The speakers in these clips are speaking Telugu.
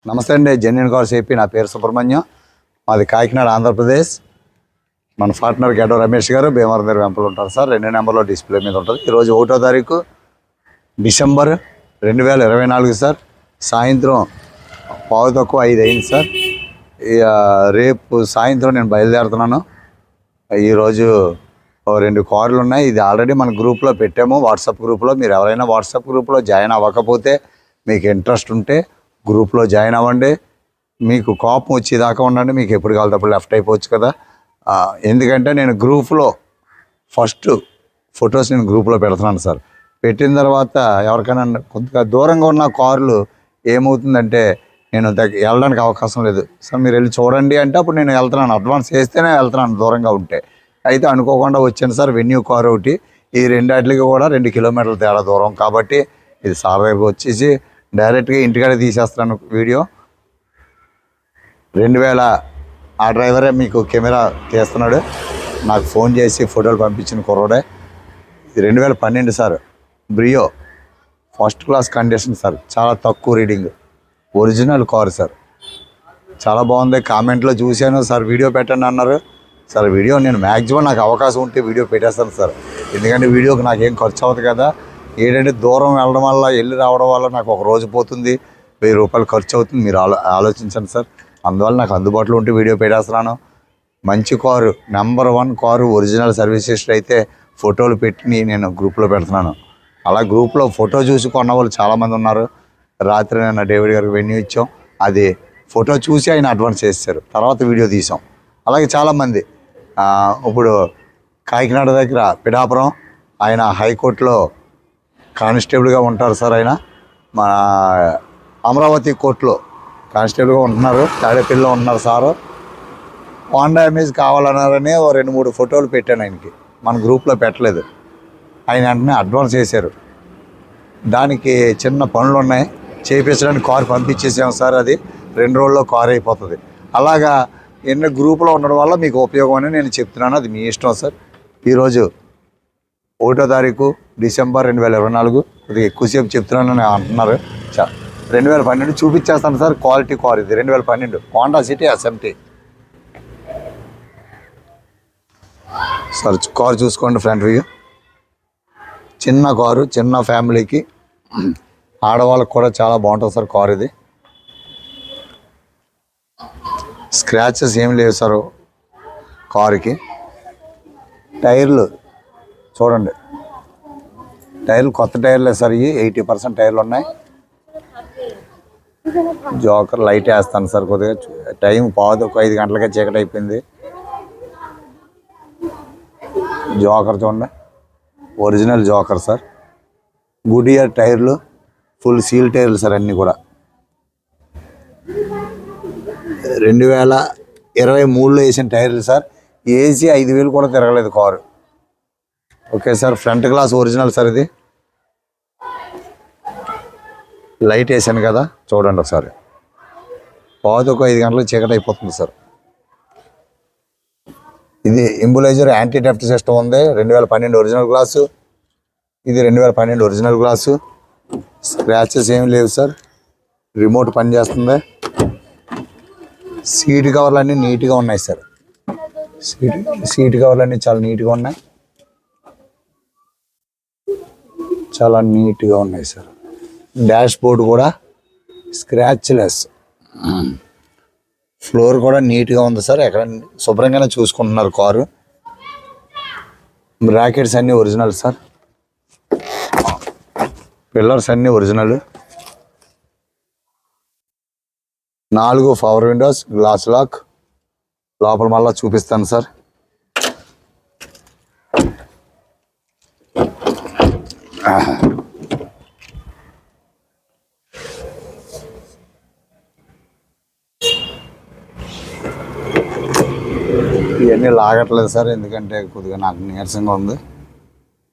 నమస్తే అండి. Genuine cars AP. నా పేరు సుబ్రహ్మణ్యం. మాది కాకినాడ, ఆంధ్రప్రదేశ్. మన పార్ట్నర్ గడ్డ రమేష్ గారు భీమవరం దగ్గర వెంపలు ఉంటారు సార్. 2 నెంబర్లో డిస్ప్లే మీద ఉంటుంది. ఈరోజు 1వ తారీఖు డిసెంబర్ 2024 సార్. సాయంత్రం 4:15 అయింది సార్. రేపు సాయంత్రం నేను బయలుదేరుతున్నాను. ఈరోజు 2 కార్లు ఉన్నాయి. ఇది ఆల్రెడీ మన గ్రూప్లో పెట్టాము, వాట్సాప్ గ్రూప్లో. మీరు ఎవరైనా వాట్సాప్ గ్రూప్లో జాయిన్ అవ్వకపోతే, మీకు ఇంట్రెస్ట్ ఉంటే గ్రూప్లో జాయిన్ అవ్వండి. మీకు కోపం వచ్చేదాకా ఉండండి. మీకు ఎప్పుడు కావాలి అప్పుడు లెఫ్ట్ అయిపోవచ్చు కదా. ఎందుకంటే నేను గ్రూప్లో ఫస్ట్ ఫొటోస్ నేను గ్రూప్లో పెడుతున్నాను సార్. పెట్టిన తర్వాత ఎవరికైనా కొద్దిగా దూరంగా ఉన్న కార్లు ఏమవుతుందంటే నేను వెళ్ళడానికి అవకాశం లేదు సార్. మీరు వెళ్ళి చూడండి అంటే అప్పుడు నేను వెళ్తున్నాను. అడ్వాన్స్ వేస్తేనే వెళ్తున్నాను దూరంగా ఉంటే. అయితే అనుకోకుండా వచ్చాను సార్. వెన్యూ కార్ ఒకటి. ఈ రెండాటికి కూడా 2 కిలోమీటర్ల తేడా దూరం కాబట్టి ఇది సార్ దగ్గరకు వచ్చేసి డైరెక్ట్గా ఇంటికాడే తీసేస్తున్నాను వీడియో. 2000 ఆ డ్రైవరే మీకు కెమెరా తీస్తున్నాడు. నాకు ఫోన్ చేసి ఫోటోలు పంపించిన కుర్రోడే. ఇది 2012 sir. Brio first class condition sir. చాలా తక్కువ రీడింగ్, ఒరిజినల్ కారు సార్. చాలా బాగుంది. కామెంట్లో చూశాను సార్, వీడియో పెట్టండి అన్నారు సార్. వీడియో నేను మ్యాక్సిమం నాకు అవకాశం ఉంటే వీడియో పెట్టేస్తాను సార్. ఎందుకంటే వీడియోకి నాకేం ఖర్చు అవుతుంది కదా. ఏంటంటే దూరం వెళ్ళడం వల్ల, వెళ్ళి రావడం వల్ల నాకు ఒక రోజు పోతుంది, 1000 రూపాయలు ఖర్చు అవుతుంది. మీరు ఆలోచించండి సార్. అందువల్ల నాకు అందుబాటులో ఉంటే వీడియో పెట్టేస్తున్నాను. మంచి car, number 1 car, original service history అయితే ఫోటోలు పెట్టి నేను గ్రూప్లో పెడుతున్నాను. అలా గ్రూప్లో ఫోటో చూసి కొన్న వాళ్ళు చాలామంది ఉన్నారు. రాత్రి నేను డేవిడ్ గారికి వెన్యూ ఇచ్చాం. అది ఫోటో చూసి ఆయన అడ్వాన్స్ చేశారు, తర్వాత వీడియో తీసాం. అలాగే చాలామంది ఇప్పుడు కాకినాడ దగ్గర పిఠాపురం, ఆయన హైకోర్టులో కానిస్టేబుల్గా ఉంటారు సార్. ఆయన మన అమరావతి కోర్టులో కానిస్టేబుల్గా ఉంటున్నారు. తాడేపల్లిలో ఉంటున్నారు సారు. హోండా ఇమేజ్ కావాలన్నారని 2-3 ఫోటోలు పెట్టాను ఆయనకి. మన గ్రూప్లో పెట్టలేదు. ఆయన వెంటనే అడ్వాన్స్ చేశారు. దానికి చిన్న పనులు ఉన్నాయి, చేయించడానికి కారు పంపించేసాము సార్. అది 2 రోజుల్లో కారు అయిపోతుంది. అలాగా ఎన్నో గ్రూపులో ఉండడం వల్ల మీకు ఉపయోగం అని నేను చెప్తున్నాను. అది మీ ఇష్టం సార్. ఈరోజు 1వ తారీఖు డిసెంబర్ 2024. కొద్దిగా ఎక్కువసేపు చెప్తున్నానని అంటున్నారు. 2012 చూపించేస్తాను సార్. క్వాలిటీ కార్ ఇది. 2012 Honda city SMT sir. Car చూసుకోండి, ఫ్రంట్ వ్యూ. చిన్న కారు, చిన్న ఫ్యామిలీకి, ఆడవాళ్ళకి కూడా చాలా బాగుంటుంది సార్ కారు ఇది. స్క్రాచెస్ ఏం లేవు సార్ కారుకి. టైర్లు చూడండి, టైర్లు కొత్త టైర్లే సార్. ఇవి 80% టైర్లు ఉన్నాయి. జోకర్ లైట్ వేస్తాను సార్. కొద్దిగా టైం 4:05 గంటలకే చీకటి అయిపోయింది. జోకర్ చూడండి, ఒరిజినల్ జోకర్ సార్. గుడియర్ టైర్లు, ఫుల్ సీల్ టైర్లు సార్. అన్నీ కూడా 2023లో వేసిన టైర్లు సార్. ఏసీ 5000 కూడా తిరగలేదు car. Okay sir. Front glass original sir. ఇది లైట్ వేసాను కదా, చూడండి ఒకసారి. 4:05 గంటలకు చీకటి అయిపోతుంది సార్. ఇది ఇంబులైజర్ యాంటీ డెఫ్ట్ సిస్టమ్ ఉంది. 2012 ఒరిజినల్ గ్లాసు. ఇది 2012 ఒరిజినల్ గ్లాసు. స్క్రాచెస్ ఏమి లేవు సార్. రిమోట్ పనిచేస్తుంది. సీట్ కవర్లు అన్నీ నీట్గా ఉన్నాయి సార్. సీట్ కవర్లు అన్నీ చాలా నీట్గా ఉన్నాయి. చాలా నీట్గా ఉన్నాయి సార్. డాష్ బోర్డు కూడా స్క్రాచ్లెస్. ఫ్లోర్ కూడా నీట్గా ఉంది సార్. ఎక్కడ శుభ్రంగానే చూసుకుంటున్నారు కారు. బ్రాకెట్స్ అన్నీ ఒరిజినల్ సార్. పిల్లర్స్ అన్నీ original. 4 power windows, glass lock. లోపల మళ్ళీ చూపిస్తాను సార్. ఇవన్నీ లాగట్లేదు సార్, ఎందుకంటే కొద్దిగా నాకు నీరసంగా ఉంది.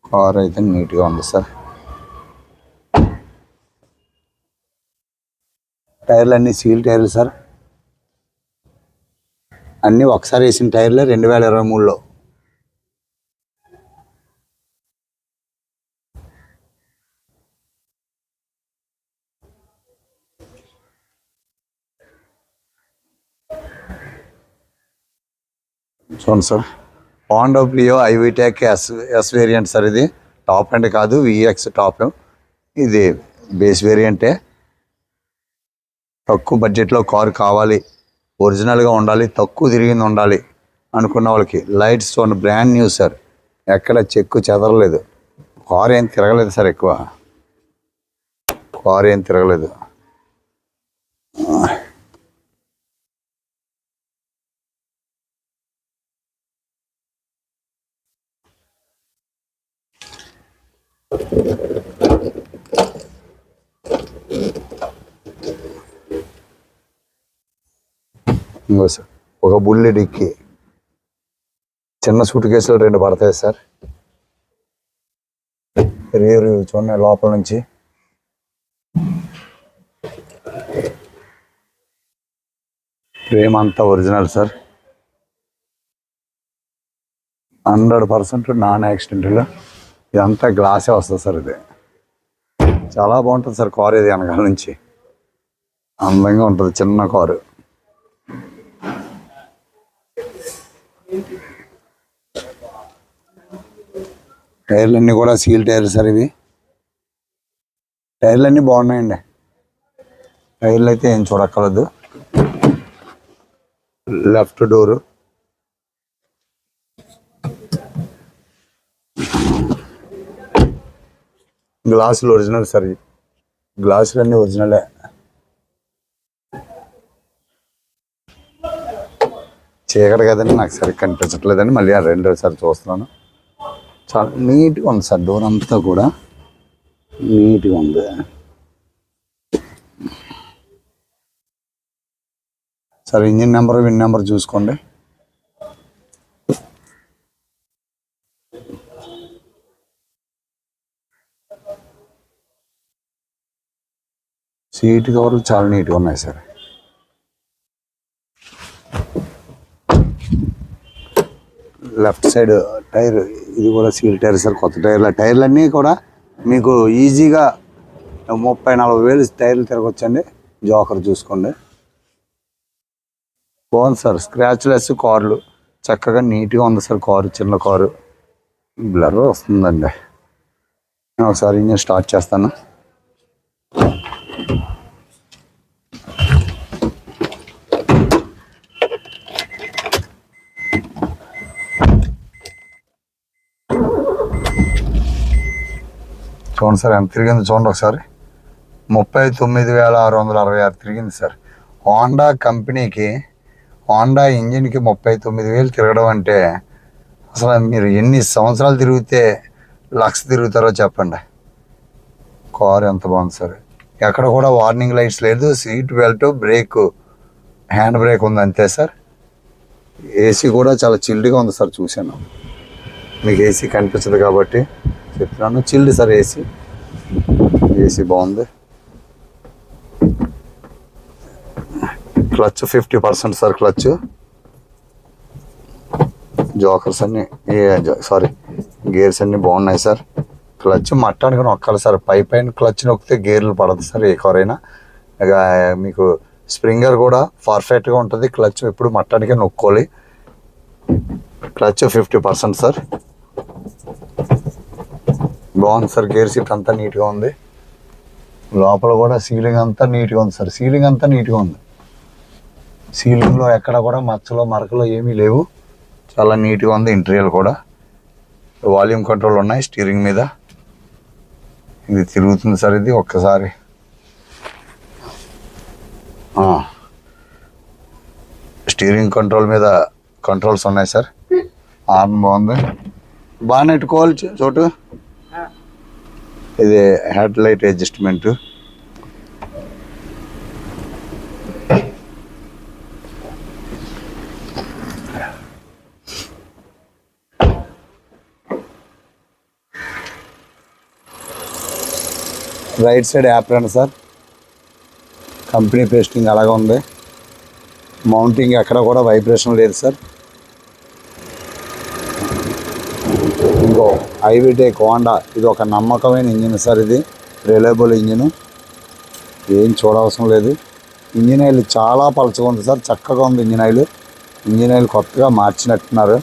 కారు అయితే నీట్గా ఉంది సార్. టైర్లు అన్నీ సీల్ టైర్లు సార్. అన్నీ ఒకసారి వేసిన టైర్లే 2023లో. చూడండి sir, Honda Brio i-VTEC yes variant sir. ఇది టాప్ అండ్ కాదు, విఎక్స్ టాప్. ఇది బేస్ వేరియంటే. తక్కువ బడ్జెట్లో కారు కావాలి, ఒరిజినల్గా ఉండాలి, తక్కువ తిరిగింది ఉండాలి అనుకున్న వాళ్ళకి లైట్స్ చూడండి, బ్రాండ్ న్యూ సార్. ఎక్కడ చెక్కు చెదరలేదు. కారు ఏం తిరగలేదు సార్, ఎక్కువ కారు ఏం తిరగలేదు. ఇంకో సార్, ఒక బుల్లి డిక్కి, చిన్న సూట్ కేసులు 2 పడతాయి సార్. రేరు చూడండి లోపల నుంచి. ఫ్రేమ్ అంతా ఒరిజినల్ సార్, 100% నాన్ యాక్సిడెంటల్. ఇదంతా గ్లాసే వస్తుంది సార్. ఇది చాలా బాగుంటుంది సార్ కారు. ఇది వెనకాల నుంచి అందంగా ఉంటుంది, చిన్న కారు. టైర్లన్నీ కూడా సీల్ టైర్లు సార్. ఇవి టైర్లన్నీ బాగున్నాయండి. టైర్లు అయితే ఏం చూడక్కర్లేదు. లెఫ్ట్ డోరు, గ్లాసులు ఒరిజినల్ సార్. గ్లాసులు అన్నీ ఒరిజినలే. చీకటి కదండి, నాకు సరిగ్గా కనిపించట్లేదండి. మళ్ళీ 2సారి చూస్తున్నాను. చాలా నీట్గా ఉంది సార్. డోర్ అంతా కూడా నీట్గా ఉంది sir. Engine number, win number చూసుకోండి. సీట్ కవర్లు చాలా నీట్గా ఉన్నాయి సార్. లెఫ్ట్ సైడ్ టైర్, ఇది కూడా సీల్ టైర్ సార్. కొత్త టైర్లన్నీ కూడా మీకు ఈజీగా 30-40 వేలు టైర్లు తిరగొచ్చండి. జోకర్ చూసుకోండి. బాగుంది సార్. స్క్రాచ్లెస్ కార్లు, చక్కగా నీట్గా ఉంది సార్ కారు. చిన్న కారు, బ్లర్ వస్తుందండి. నేను ఒకసారి ఇంజిన్ స్టార్ట్ చేస్తాను. చూడండి సార్ ఎంత తిరిగింది చూడండి ఒకసారి. 39,666 తిరిగింది సార్. హోండా కంపెనీకి, హోండా ఇంజిన్కి 39,000 తిరగడం అంటే అసలు మీరు ఎన్ని సంవత్సరాలు తిరిగితే 1,00,000 తిరుగుతారో చెప్పండి. కారు ఎంత బాగుంది సార్. ఎక్కడ కూడా వార్నింగ్ లైట్స్ లేదు. Seat belt, break, hand brake ఉంది అంతే సార్. ఏసీ కూడా చాలా చిల్డ్గా ఉంది సార్. చూశాను, మీకు ఏసీ కనిపించదు కాబట్టి చెప్తున్నాను. Chilled sir AC. ఏసీ బాగుంది. Clutch 50% sir. క్లచ్ జోకర్స్ అన్నీ, సారీ గేర్స్ అన్నీ బాగున్నాయి సార్. క్లచ్ మట్టానికి నొక్కాలి సార్. పైన క్లచ్ నొక్కితే గేర్లు పడదు సార్ ఏ కార్ అయినా. ఇక మీకు స్ప్రింగర్ కూడా పర్ఫెక్ట్గా ఉంటుంది. క్లచ్ ఎప్పుడు మట్టానికే నొక్కోవాలి. Clutch 50% sir. బాగుంది సార్. గేర్ షిఫ్ట్ అంతా నీట్గా ఉంది. లోపల కూడా సీలింగ్ అంతా నీట్గా ఉంది సార్. సీలింగ్ అంతా నీట్గా ఉంది. సీలింగ్లో ఎక్కడ కూడా మచ్చలో మరకలో ఏమీ లేవు. చాలా నీట్గా ఉంది. ఇంటీరియర్ కూడా వాల్యూమ్ కంట్రోల్ ఉన్నాయి స్టీరింగ్ మీద. ఇది తిరుగుతుంది సార్. ఇది ఒక్కసారి స్టీరింగ్ కంట్రోల్ మీద కంట్రోల్స్ ఉన్నాయి సార్. హార్న్ బాగుంది. బాగా నెట్టుకోవాలి చోటు. ఇది head light adjustment. Right side apron sir. Company pasting అలాగే ఉంది. మౌంటింగ్ ఎక్కడ కూడా వైబ్రేషన్ లేదు సార్. ఇంకో ఐవిటెక్ హోండా, ఇది ఒక నమ్మకమైన ఇంజిన్ సార్. ఇది రిలయబుల్ ఇంజిన్, ఏం చూడవసరం లేదు. ఇంజిన్ ఆయిల్ చాలా పలచగా ఉంది సార్. చక్కగా ఉంది ఇంజిన్ ఆయిల్. ఇంజిన్ ఆయిల్ కొత్తగా మార్చినట్టున్నారు.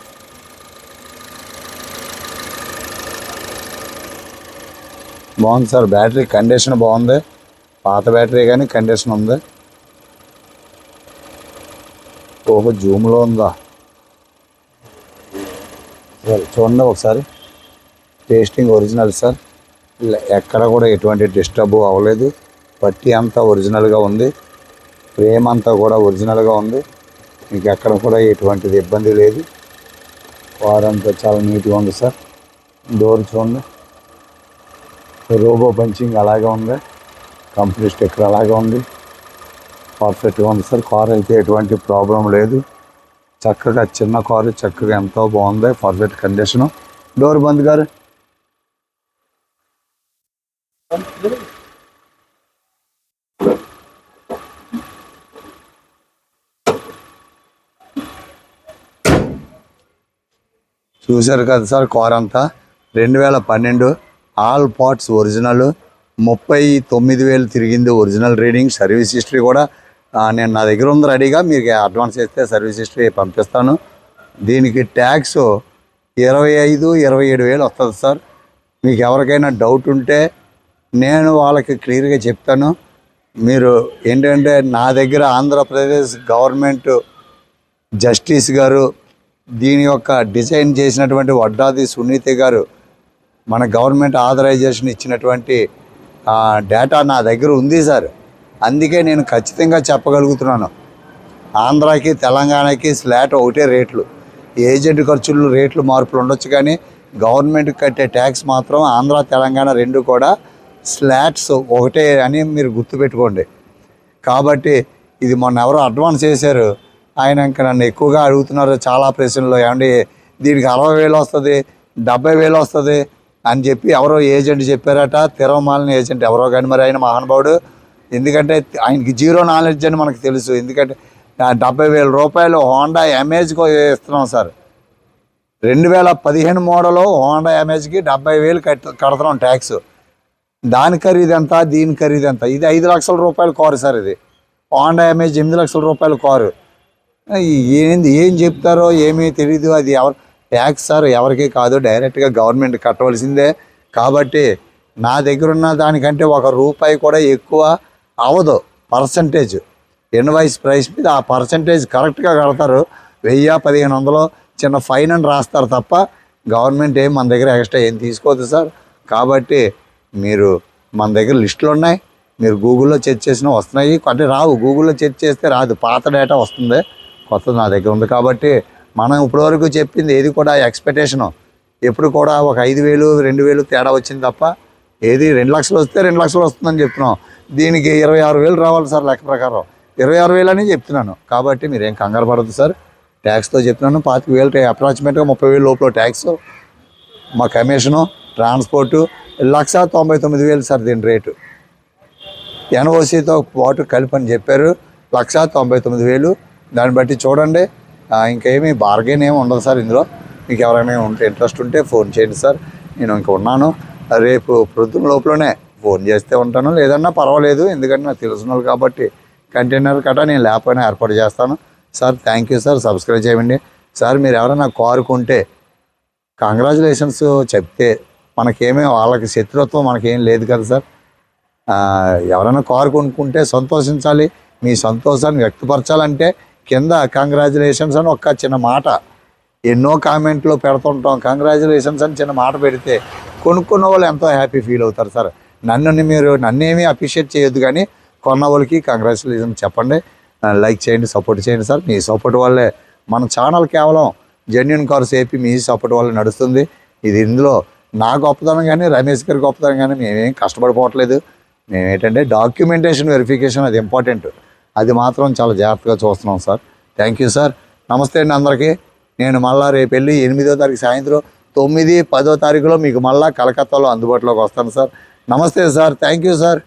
బాగుంది సార్, బ్యాటరీ కండిషన్ బాగుంది. పాత బ్యాటరీ కానీ కండిషన్ ఉంది. ఓహో, జూమ్లో ఉందా? సరే చూడండి ఒకసారి. టేస్టింగ్ ఒరిజినల్ సార్, ఎక్కడ కూడా ఎటువంటి డిస్టర్బ్ అవ్వలేదు. పట్టి అంతా ఒరిజినల్గా ఉంది. ఫ్రేమ్ అంతా కూడా ఒరిజినల్గా ఉంది. మీకు ఎక్కడ కూడా ఎటువంటిది ఇబ్బంది లేదు. కార్ అంతా చాలా నీట్గా ఉంది సార్. డోర్ చూడండి, రోబో పంచింగ్ అలాగే ఉంది. కంపెనీ స్టిక్కర్ అలాగే ఉంది. పర్ఫెక్ట్గా ఉంది సార్. కార్ అయితే ఎటువంటి ప్రాబ్లం లేదు. చక్కగా చిన్న కారు, చక్కగా ఎంతో బాగుంది. Perfect condition. డోర్ బంద్ గారు. చూశారు కదా సార్, కార్ అంతా 2012 ఆల్ పార్ట్స్ ఒరిజినల్. 39,000 తిరిగింది ఒరిజినల్ రీడింగ్. సర్వీస్ హిస్టరీ కూడా నేను నా దగ్గర ఉంది రెడీగా. మీకు అడ్వాన్స్ చేస్తే సర్వీస్ హిస్టరీ పంపిస్తాను. దీనికి ట్యాక్స్ 25,000-27,000 వస్తుంది సార్. మీకు ఎవరికైనా డౌట్ ఉంటే నేను వాళ్ళకి క్లియర్గా చెప్తాను. మీరు ఏంటంటే నా దగ్గర ఆంధ్రప్రదేశ్ గవర్నమెంట్ జస్టిస్ గారు, దీని యొక్క డిజైన్ చేసినటువంటి వడ్డాది సునీత గారు, మన గవర్నమెంట్ ఆథరైజేషన్ ఇచ్చినటువంటి డేటా నా దగ్గర ఉంది సార్. అందుకే నేను ఖచ్చితంగా చెప్పగలుగుతున్నాను. ఆంధ్రాకి తెలంగాణకి స్లాట్ ఒకటే రేట్లు. ఏజెంట్ ఖర్చులు రేట్లు మార్పులు ఉండొచ్చు, కానీ గవర్నమెంట్కి కట్టే ట్యాక్స్ మాత్రం ఆంధ్ర తెలంగాణ రెండు కూడా స్లాట్స్ ఒకటే అని మీరు గుర్తుపెట్టుకోండి. కాబట్టి ఇది మొన్న ఎవరో అడ్వాన్స్ చేశారు, ఆయన ఇంకా నన్ను ఎక్కువగా అడుగుతున్నారు చాలా ప్రశ్నలు. ఏమండి దీనికి 60,000 వస్తుంది, 70,000 వస్తుంది అని చెప్పి ఎవరో ఏజెంట్ చెప్పారట. తిరవమాలిన ఏజెంట్ ఎవరో కానీ మరి ఆయన మహానుభావుడు. ఎందుకంటే ఆయనకి జీరో నాలెడ్జ్ అని మనకు తెలుసు. ఎందుకంటే 70,000 రూపాయలు హోండా అమేజ్కి ఇస్తున్నాం సార్. 2015 మోడలు హోండా అమేజ్కి 70,000 కడుతున్నాం ట్యాక్స్. దాని ఖరీదంతా, దీని ఖరీదంతా. ఇది 5 లక్షల రూపాయల కారు సార్. ఇది హోండా అమేజ్ 8 లక్షల రూపాయల కారు. ఏం చెప్తారో ఏమీ తెలీదు. అది ఎవరు ట్యాక్స్ సార్, ఎవరికి కాదు, డైరెక్ట్గా గవర్నమెంట్ కట్టవలసిందే. కాబట్టి నా దగ్గర ఉన్న దానికంటే ₹1 కూడా ఎక్కువ అవ్వదు. పర్సంటేజ్ ఇన్వాయిస్ ప్రైస్ మీద ఆ పర్సంటేజ్ కరెక్ట్గా కడతారు. 1,000-1,500 చిన్న ఫైన్ అని రాస్తారు తప్ప గవర్నమెంట్ ఏం మన దగ్గర ఎక్స్ట్రా ఏం తీసుకోవద్దు సార్. కాబట్టి మీరు మన దగ్గర లిస్టులు ఉన్నాయి, మీరు గూగుల్లో చెక్ చేసినా వస్తున్నాయి. అంటే రావు, గూగుల్లో చెక్ చేస్తే రాదు, పాత డేటా వస్తుంది. కొత్తది నా దగ్గర ఉంది. కాబట్టి మనం ఇప్పటివరకు చెప్పింది ఏది కూడా ఎక్స్పెక్టేషను ఎప్పుడు కూడా ఒక 5,000, 2,000 తేడా వచ్చింది తప్ప ఏది 2 లక్షలు వస్తే 2 లక్షలు వస్తుందని చెప్తున్నాం. దీనికి 26,000 రావాలి సార్ లెక్క ప్రకారం. 26,000 అని చెప్తున్నాను. కాబట్టి మీరేం కంగారు పడద్దు సార్. ట్యాక్స్తో చెప్తున్నాను. 25,000 అప్రాక్సిమేట్గా 30,000 లోపల ట్యాక్స్, మా కమిషను, ట్రాన్స్పోర్టు 1,99,000 సార్ దీని రేటు. ఎన్ఓసితో పాటు కలిపని చెప్పారు 1,99,000. దాన్ని బట్టి చూడండి. ఇంకేమీ బార్గెన్ ఏమి ఉండదు సార్ ఇందులో. మీకు ఎవరైనా ఉంటే ఇంట్రెస్ట్ ఉంటే ఫోన్ చేయండి సార్. నేను ఇంకా ఉన్నాను. రేపు ప్రొద్దున లోపలనే ఫోన్ చేస్తే ఉంటాను, లేదన్నా పర్వాలేదు. ఎందుకంటే నాకు తెలిసిన వాళ్ళు కాబట్టి కంటైనర్ కట్ట నేను లేకపోయినా ఏర్పాటు చేస్తాను sir. Thank you sir. Subscribe చేయండి సార్. మీరు ఎవరైనా కారు కొంటే కంగ్రాచులేషన్స్ చెప్తే మనకేమీ వాళ్ళకి శత్రుత్వం మనకేం లేదు కదా సార్. ఎవరైనా కారు కొనుక్కుంటే సంతోషించాలి. మీ సంతోషాన్ని వ్యక్తపరచాలంటే కింద కంగ్రాచులేషన్స్ అని ఒక చిన్న మాట, ఎన్నో కామెంట్లు పెడుతుంటాం, కంగ్రాచులేషన్స్ అని చిన్న మాట పెడితే కొనుక్కున్న వాళ్ళు ఎంతో హ్యాపీ ఫీల్ అవుతారు సార్. నన్నేమీ అప్రిషియేట్ చేయొద్దు, కానీ కొన్న వాళ్ళకి కంగ్రాచులేషన్స్ చెప్పండి. లైక్ చేయండి, సపోర్ట్ చేయండి సార్. మీ సపోర్ట్ వల్లే మన ఛానల్ కేవలం జెన్యూన్ కార్స్ ఏపీ మీ సపోర్ట్ వల్ల నడుస్తుంది. ఇది ఇందులో నా గొప్పతనం కానీ రమేష్ గారి గొప్పతనం కానీ మేమేం కష్టపడిపోవట్లేదు. మేమేంటంటే డాక్యుమెంటేషన్ వెరిఫికేషన్ అది ఇంపార్టెంట్, అది మాత్రం చాలా జాగ్రత్తగా చూస్తున్నాం సార్. Thank you sir. నమస్తే అండి అందరికీ. నేను మళ్ళీ రేపు వెళ్ళి 8వ తారీఖు సాయంత్రం 9, 10వ తారీఖులో మీకు మళ్ళీ కలకత్తాలో అందుబాటులోకి వస్తాను సార్. నమస్తే సార్. Thank you sir.